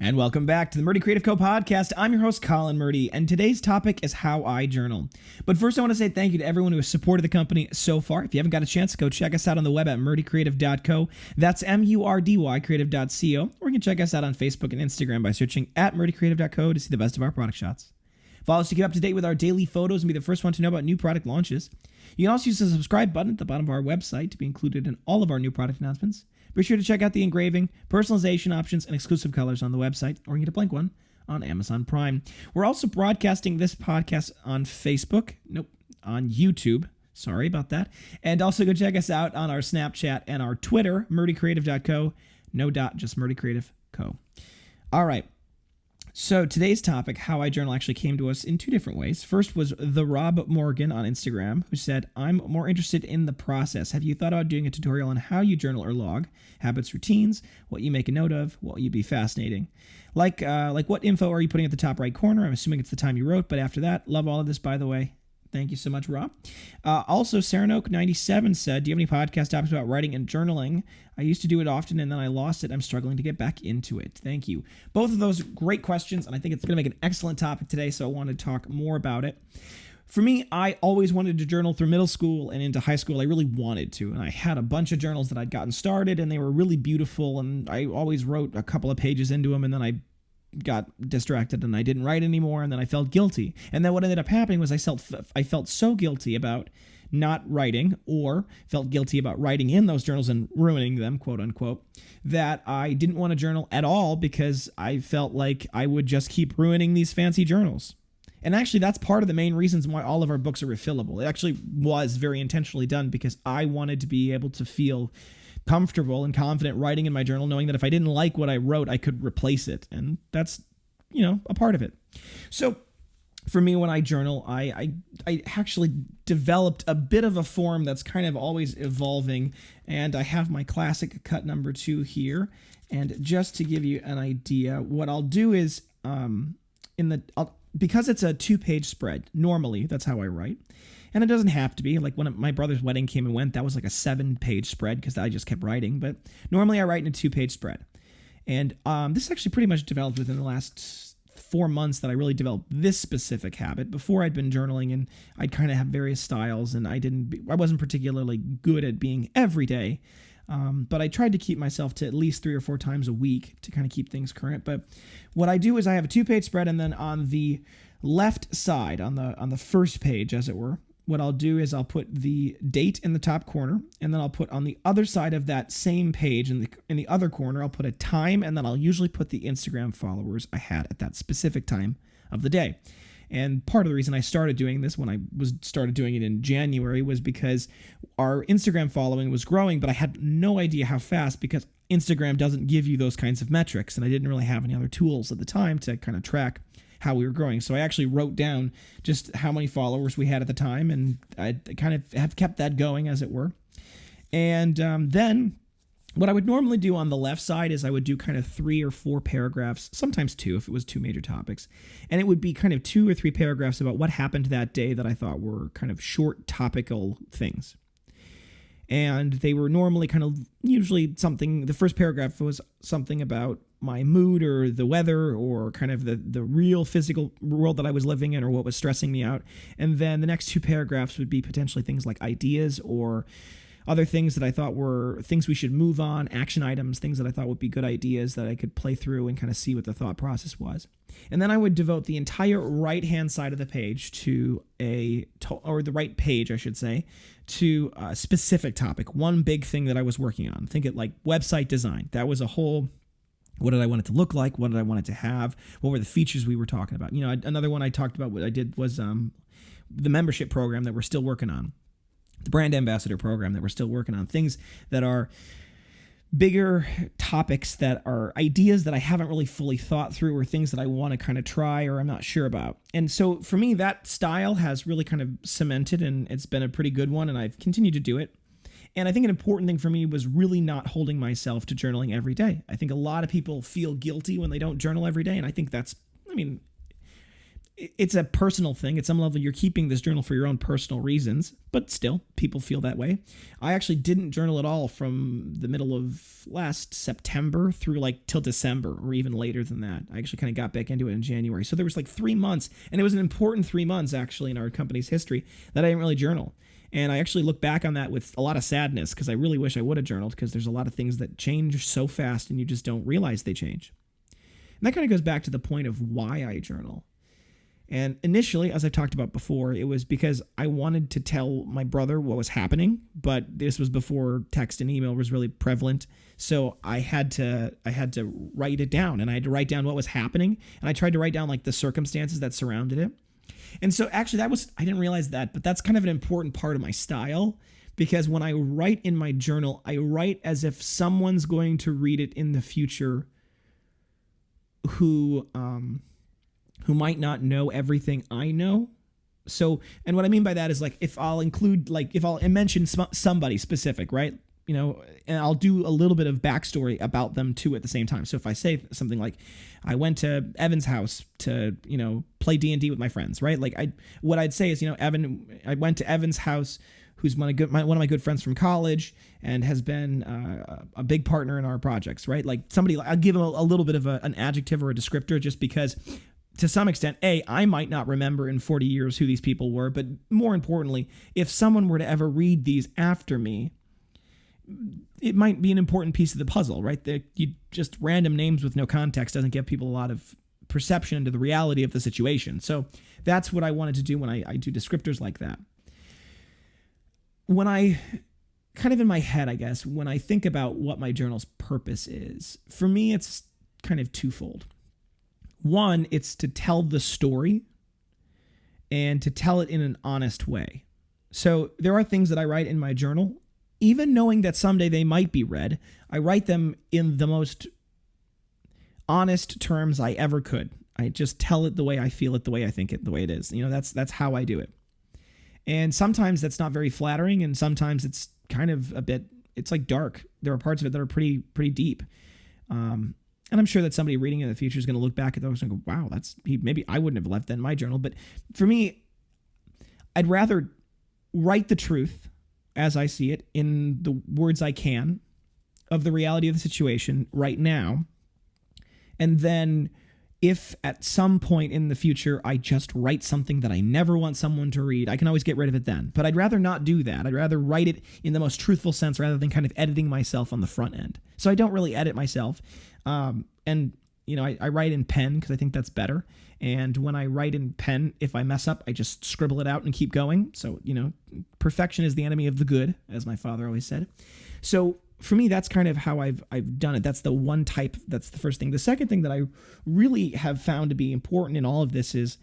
And welcome back to the Murdy Creative Co podcast. I'm your host, Colin Murdy, and today's topic is how I journal. But first, I want to say thank you to everyone who has supported the company so far. If you haven't got a chance, go check us out on the web at murdycreative.co. That's M-U-R-D-Y creative.co. Or you can check us out on Facebook and Instagram by searching at murdycreative.co to see the best of our product shots. Follow us to keep up to date with our daily photos and be the first one to know about new product launches. You can also use the subscribe button at the bottom of our website to be included in all of our new product announcements. Be sure to check out the engraving, personalization options, and exclusive colors on the website, or you can get a blank one on Amazon Prime. We're also broadcasting this podcast on on YouTube. Sorry about that. And also go check us out on our Snapchat and our Twitter, murdycreative.co. No dot, just Murdy Creative Co. All right. So today's topic, how I journal, actually came to us in two different ways. First was the Rob Morgan on Instagram, who said, I'm more interested in the process. Have you thought about doing a tutorial on how you journal or log, habits, routines, what you make a note of, what you'd be fascinating? Like what info are you putting at the top right corner? I'm assuming it's the time you wrote, but after that, love all of this, by the way. Thank you so much, Rob. Also, Saranoke97 said, do you have any podcast topics about writing and journaling? I used to do it often, and then I lost it. I'm struggling to get back into it. Thank you. Both of those great questions, and I think it's going to make an excellent topic today, so I want to talk more about it. For me, I always wanted to journal through middle school and into high school. I really wanted to, and I had a bunch of journals that I'd gotten started, and they were really beautiful, and I always wrote a couple of pages into them, and then I got distracted and I didn't write anymore, and then I felt guilty. And then what ended up happening was I felt so guilty about not writing, or felt guilty about writing in those journals and ruining them, quote unquote, that I didn't want to journal at all because I felt like I would just keep ruining these fancy journals. And actually, that's part of the main reasons why all of our books are refillable. It actually was very intentionally done because I wanted to be able to feel comfortable and confident writing in my journal, knowing that if I didn't like what I wrote, I could replace it. And that's, a part of it. So for me, when I journal, I actually developed a bit of a form that's kind of always evolving. And I have my classic cut number 2 here. And just to give you an idea, what I'll do is because it's a 2-page spread, normally that's how I write. And it doesn't have to be. Like when my brother's wedding came and went, that was like a 7-page spread because I just kept writing. But normally I write in a 2-page spread. And this actually pretty much developed within the last 4 months that I really developed this specific habit. Before I'd been journaling and I'd kind of have various styles, and I wasn't particularly good at being every day. But I tried to keep myself to at least 3 or 4 times a week to kind of keep things current. But what I do is I have a 2-page spread, and then on the left side, on the first page, as it were, what I'll do is I'll put the date in the top corner, and then I'll put on the other side of that same page in the other corner, I'll put a time, and then I'll usually put the Instagram followers I had at that specific time of the day. And part of the reason I started doing this when I started doing it in January was because our Instagram following was growing, but I had no idea how fast because Instagram doesn't give you those kinds of metrics, and I didn't really have any other tools at the time to kind of track how we were growing. So I actually wrote down just how many followers we had at the time, and I kind of have kept that going, as it were. And then what I would normally do on the left side is I would do kind of 3 or 4 paragraphs, sometimes 2 if it was 2 major topics. And it would be kind of 2 or 3 paragraphs about what happened that day that I thought were kind of short topical things. And they were normally kind of usually something, the first paragraph was something about my mood or the weather or kind of the real physical world that I was living in or what was stressing me out. And then the next 2 paragraphs would be potentially things like ideas or other things that I thought were things we should move on, action items, things that I thought would be good ideas that I could play through and kind of see what the thought process was. And then I would devote the entire right-hand side of the page or the right page, I should say, to a specific topic, one big thing that I was working on. Think it like website design. That was a whole, what did I want it to look like? What did I want it to have? What were the features we were talking about? Another one I talked about, what I did was the membership program that we're still working on. The brand ambassador program that we're still working on, things that are bigger topics that are ideas that I haven't really fully thought through or things that I want to kind of try or I'm not sure about. And so for me, that style has really kind of cemented, and it's been a pretty good one, and I've continued to do it. And I think an important thing for me was really not holding myself to journaling every day. I think a lot of people feel guilty when they don't journal every day, and I think it's a personal thing. At some level, you're keeping this journal for your own personal reasons, but still, people feel that way. I actually didn't journal at all from the middle of last September through like till December or even later than that. I actually kind of got back into it in January. So there was like 3 months, and it was an important 3 months actually in our company's history that I didn't really journal. And I actually look back on that with a lot of sadness because I really wish I would have journaled, because there's a lot of things that change so fast and you just don't realize they change. And that kind of goes back to the point of why I journal. And initially, as I've talked about before, it was because I wanted to tell my brother what was happening, but this was before text and email was really prevalent. So I had to write it down, and I had to write down what was happening, and I tried to write down like the circumstances that surrounded it. And so actually I didn't realize that, but that's kind of an important part of my style, because when I write in my journal, I write as if someone's going to read it in the future who might not know everything I know. So, and what I mean by that is like, if I'll mention somebody specific, right? You know, and I'll do a little bit of backstory about them too at the same time. So if I say something like, I went to Evan's house to, you know, play D&D with my friends, right? Like what I'd say is, you know, I went to Evan's house, who's one of my good friends from college and has been a big partner in our projects, right? Like I'll give them a little bit of an adjective or a descriptor, just because to some extent, I might not remember in 40 years who these people were, but more importantly, if someone were to ever read these after me, it might be an important piece of the puzzle, right? You just random names with no context doesn't give people a lot of perception into the reality of the situation. So that's what I wanted to do when I do descriptors like that. When I kind of in my head, I guess, when I think about what my journal's purpose is, for me, it's kind of twofold. One, it's to tell the story and to tell it in an honest way. So there are things that I write in my journal, even knowing that someday they might be read, I write them in the most honest terms I ever could. I just tell it the way I feel it, the way I think it, the way it is. You know, that's how I do it. And sometimes that's not very flattering, and sometimes it's kind of it's like dark. There are parts of it that are pretty deep. And I'm sure that somebody reading it in the future is going to look back at those and go, wow, maybe I wouldn't have left that in my journal. But for me, I'd rather write the truth as I see it in the words I can of the reality of the situation right now. And then if at some point in the future I just write something that I never want someone to read, I can always get rid of it then. But I'd rather not do that. I'd rather write it in the most truthful sense rather than kind of editing myself on the front end. So I don't really edit myself. And, you know, I write in pen because I think that's better. And when I write in pen, if I mess up, I just scribble it out and keep going. So, you know, perfection is the enemy of the good, as my father always said. So for me, that's kind of how I've done it. That's the one type. That's the first thing. The second thing that I really have found to be important in all of this is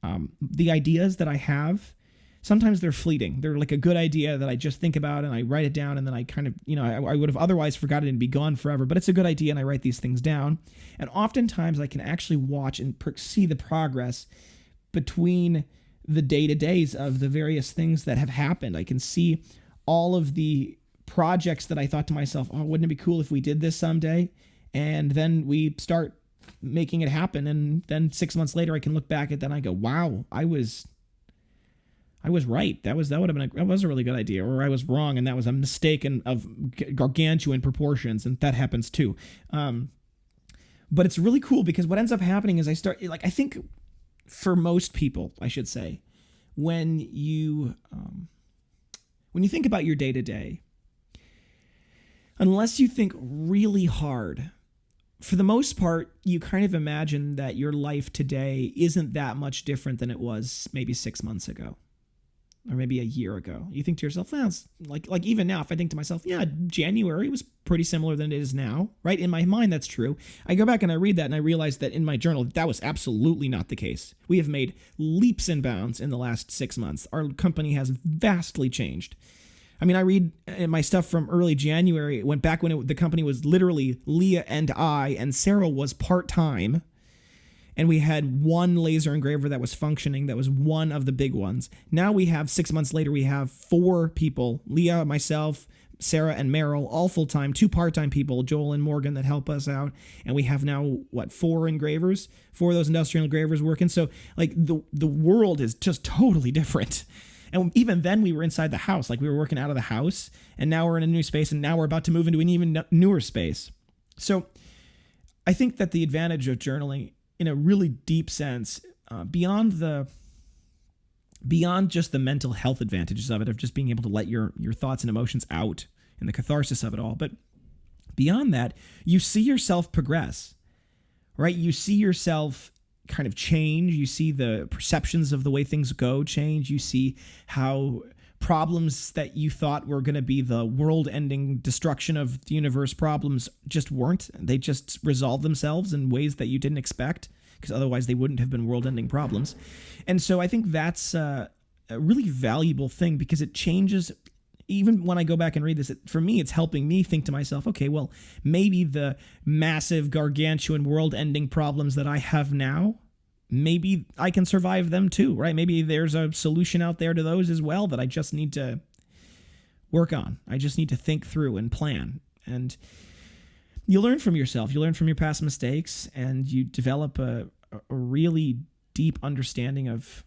the ideas that I have. Sometimes they're fleeting. They're like a good idea that I just think about and I write it down, and then I kind of, you know, I would have otherwise forgotten it and be gone forever. But it's a good idea, and I write these things down. And oftentimes I can actually watch and see the progress between the day-to-days of the various things that have happened. I can see all of the projects that I thought to myself, oh, wouldn't it be cool if we did this someday? And then we start making it happen. And then 6 months later, I can look back at that and I go, wow, I was right. That was a really good idea. Or I was wrong, and that was a mistake of gargantuan proportions, and that happens too. But it's really cool because what ends up happening is I think for most people, I should say, when you think about your day-to-day, unless you think really hard, for the most part, you kind of imagine that your life today isn't that much different than it was maybe 6 months ago. Or maybe a year ago. You think to yourself, well, it's like even now, if I think to myself, yeah, January was pretty similar than it is now, right? In my mind, that's true. I go back and I read that and I realize that in my journal, that was absolutely not the case. We have made leaps and bounds in the last 6 months. Our company has vastly changed. I mean, I read my stuff from early January. It went back when the company was literally Leah and I, and Sarah was part-time. And we had one laser engraver that was functioning. That was one of the big ones. Now we have 6 months later, we have 4 people, Leah, myself, Sarah and Meryl, all full-time, 2 part-time people, Joel and Morgan, that help us out. And we have now, 4 engravers, 4 of those industrial engravers working. So like the world is just totally different. And even then we were inside the house, like we were working out of the house, and now we're in a new space, and now we're about to move into an even newer space. So I think that the advantage of journaling in a really deep sense, beyond just the mental health advantages of it, of just being able to let your thoughts and emotions out and the catharsis of it all, but beyond that, you see yourself progress, right? You see yourself kind of change. You see the perceptions of the way things go change. You see how problems that you thought were going to be the world-ending destruction of the universe problems just weren't. They just resolved themselves in ways that you didn't expect, because otherwise they wouldn't have been world-ending problems. And so I think that's a really valuable thing, because it changes. Even when I go back and read this, for me, it's helping me think to myself, okay, well, maybe the massive, gargantuan, world-ending problems that I have now, maybe I can survive them too, right? Maybe there's a solution out there to those as well that I just need to work on. I just need to think through and plan. And you learn from yourself. You learn from your past mistakes, and you develop a really deep understanding of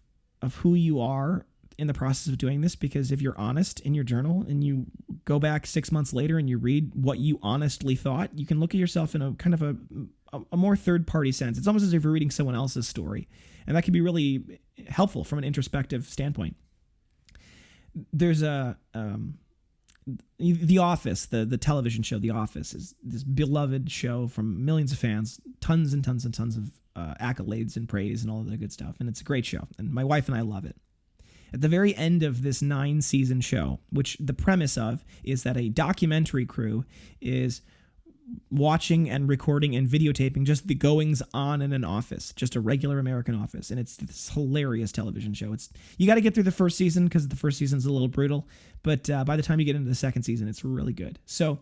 who you are in the process of doing this. Because if you're honest in your journal and you go back 6 months later and you read what you honestly thought, you can look at yourself in a kind of a more third-party sense. It's almost as if you're reading someone else's story, and that can be really helpful from an introspective standpoint. There's The Office, the television show The Office, is this beloved show from millions of fans, tons and tons and tons of accolades and praise and all of that good stuff, and it's a great show, and my wife and I love it. At the very end of this 9-season show, which the premise of is that a documentary crew is watching and recording and videotaping just the goings on in an office, just a regular American office. And it's this hilarious television show. You got to get through the first season, because the first season's a little brutal, but by the time you get into the second season, it's really good. So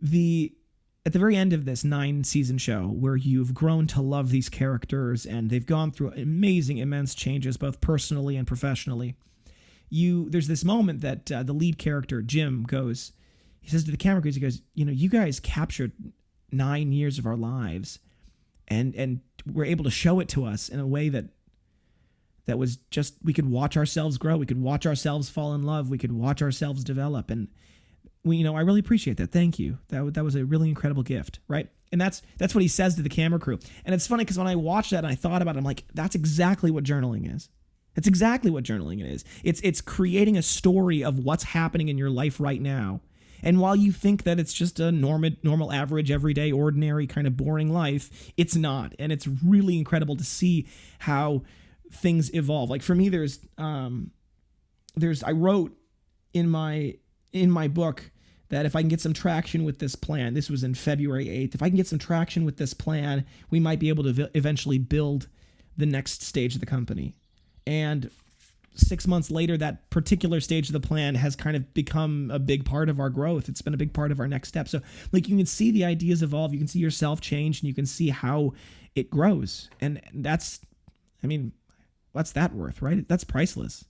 at the very end of this 9-season show, where you've grown to love these characters and they've gone through amazing, immense changes, both personally and professionally, there's this moment that the lead character, Jim, he says to the camera crews, he goes, you guys captured 9 years of our lives, and were able to show it to us in a way that was just, we could watch ourselves grow, we could watch ourselves fall in love, we could watch ourselves develop, and I really appreciate that. Thank you. That was a really incredible gift, right? And that's what he says to the camera crew. And it's funny, because when I watched that and I thought about it, I'm like, that's exactly what journaling is. That's exactly what journaling is. It's creating a story of what's happening in your life right now. And while you think that it's just a normal, average, everyday, ordinary, kind of boring life, it's not. And it's really incredible to see how things evolve. Like for me, I wrote in my book that if I can get some traction with this plan, this was in February 8th, if I can get some traction with this plan, we might be able to eventually build the next stage of the company. And 6 months later, that particular stage of the plan has kind of become a big part of our growth. It's been a big part of our next step. So like, you can see the ideas evolve, you can see yourself change, and you can see how it grows. And what's that worth, right? That's priceless.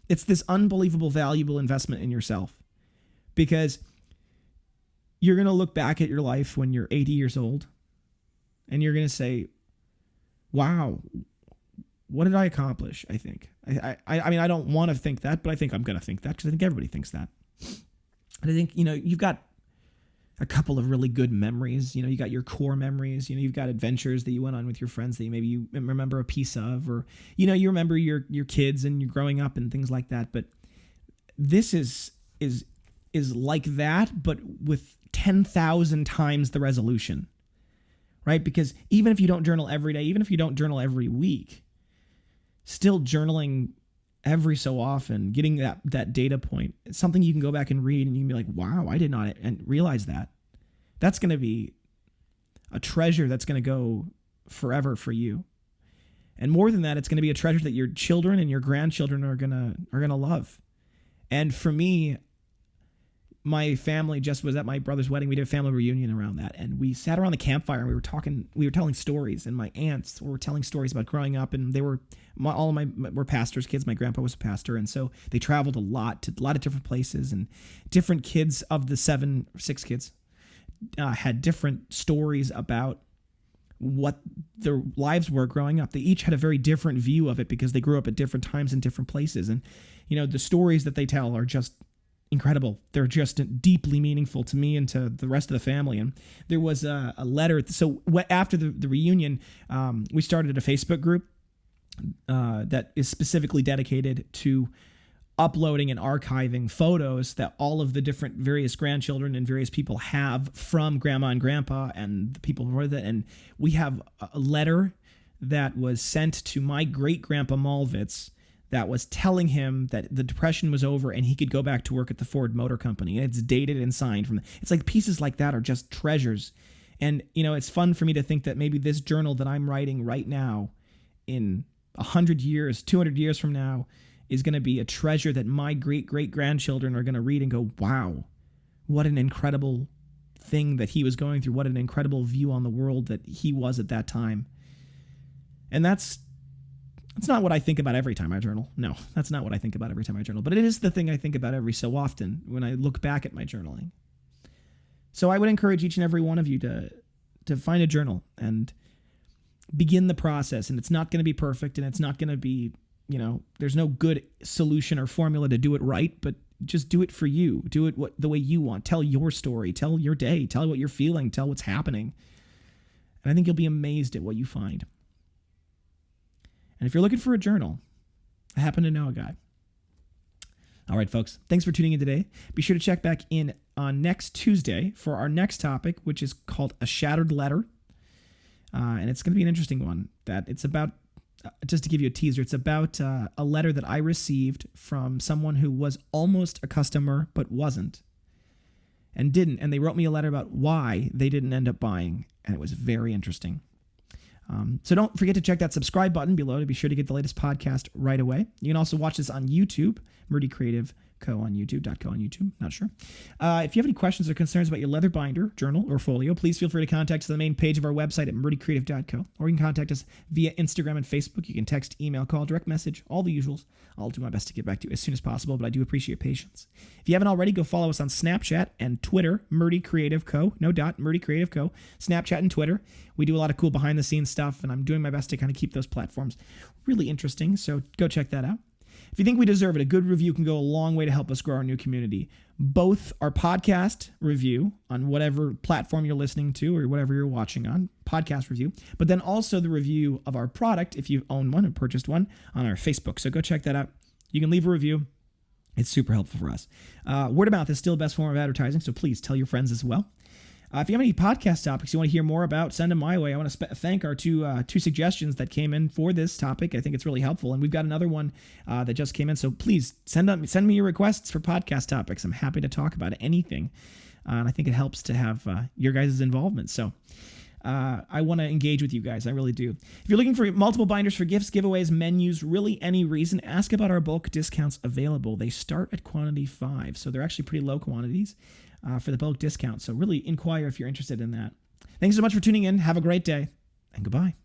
It's this unbelievable, valuable investment in yourself, because you're going to look back at your life when you're 80 years old, and you're going to say, wow, what did I accomplish? I think. I don't want to think that, but I think I'm going to think that, because I think everybody thinks that. And I think, you've got a couple of really good memories. You got your core memories. You've got adventures that you went on with your friends that you remember a piece of, or, you remember your kids and you're growing up and things like that. But this is like that, but with 10,000 times the resolution, right? Because even if you don't journal every day, even if you don't journal every week, still journaling every so often, getting that data point, it's something you can go back and read, and you can be like, wow, I did not realize that. That's going to be a treasure that's going to go forever for you. And more than that, it's going to be a treasure that your children and your grandchildren are going to love. And for me, my family just was at my brother's wedding. We did a family reunion around that, and we sat around the campfire and we were telling stories, and my aunts were telling stories about growing up, and they were all of my were pastors' kids. My grandpa was a pastor, and so they traveled a lot to a lot of different places, and different kids of the 6 kids had different stories about what their lives were growing up. They each had a very different view of it because they grew up at different times in different places, and the stories that they tell are just incredible. They're just deeply meaningful to me and to the rest of the family. And there was a letter. So after the reunion, we started a Facebook group that is specifically dedicated to uploading and archiving photos that all of the different various grandchildren and various people have from grandma and grandpa and the people who were there. And we have a letter that was sent to my great grandpa Malvitz that was telling him that the Depression was over and he could go back to work at the Ford Motor Company. And it's dated and signed from. It's like pieces like that are just treasures. And, it's fun for me to think that maybe this journal that I'm writing right now in 100 years, 200 years from now is going to be a treasure that my great-great-grandchildren are going to read and go, wow, what an incredible thing that he was going through. What an incredible view on the world that he was at that time. And that's not what I think about every time I journal. No, that's not what I think about every time I journal. But it is the thing I think about every so often when I look back at my journaling. So I would encourage each and every one of you to find a journal and begin the process. And it's not going to be perfect, and it's not going to be, there's no good solution or formula to do it right, but just do it for you. Do it the way you want. Tell your story. Tell your day. Tell what you're feeling. Tell what's happening. And I think you'll be amazed at what you find. And if you're looking for a journal, I happen to know a guy. All right, folks, thanks for tuning in today. Be sure to check back in on next Tuesday for our next topic, which is called A Shattered Letter. And it's going to be an interesting one. That it's about, just to give you a teaser, it's about a letter that I received from someone who was almost a customer but wasn't and didn't. And they wrote me a letter about why they didn't end up buying. And it was very interesting. So don't forget to check that subscribe button below to be sure to get the latest podcast right away. You can also watch this on YouTube, Murdy Creative Co on YouTube.co on YouTube. Not sure. If you have any questions or concerns about your leather binder, journal, or folio, please feel free to contact us on the main page of our website at murdycreative.co, or you can contact us via Instagram and Facebook. You can text, email, call, direct message, all the usuals. I'll do my best to get back to you as soon as possible, but I do appreciate patience. If you haven't already, go follow us on Snapchat and Twitter, Murdy Creative Co. No dot, Murdy Creative Co. Snapchat and Twitter. We do a lot of cool behind-the-scenes stuff, and I'm doing my best to kind of keep those platforms really interesting, so go check that out. If you think we deserve it, a good review can go a long way to help us grow our new community. Both our podcast review on whatever platform you're listening to or whatever you're watching on, podcast review, but then also the review of our product, if you own one or purchased one, on our Facebook. So go check that out. You can leave a review. It's super helpful for us. Word of mouth is still the best form of advertising, so please tell your friends as well. If you have any podcast topics you want to hear more about, send them my way. I want to thank our two suggestions that came in for this topic. I think it's really helpful. And we've got another one that just came in. So please send me your requests for podcast topics. I'm happy to talk about anything. And I think it helps to have your guys' involvement. So I want to engage with you guys. I really do. If you're looking for multiple binders for gifts, giveaways, menus, really any reason, ask about our bulk discounts available. They start at quantity 5. So they're actually pretty low quantities. For the bulk discount. So really inquire if you're interested in that. Thanks so much for tuning in. Have a great day, and goodbye.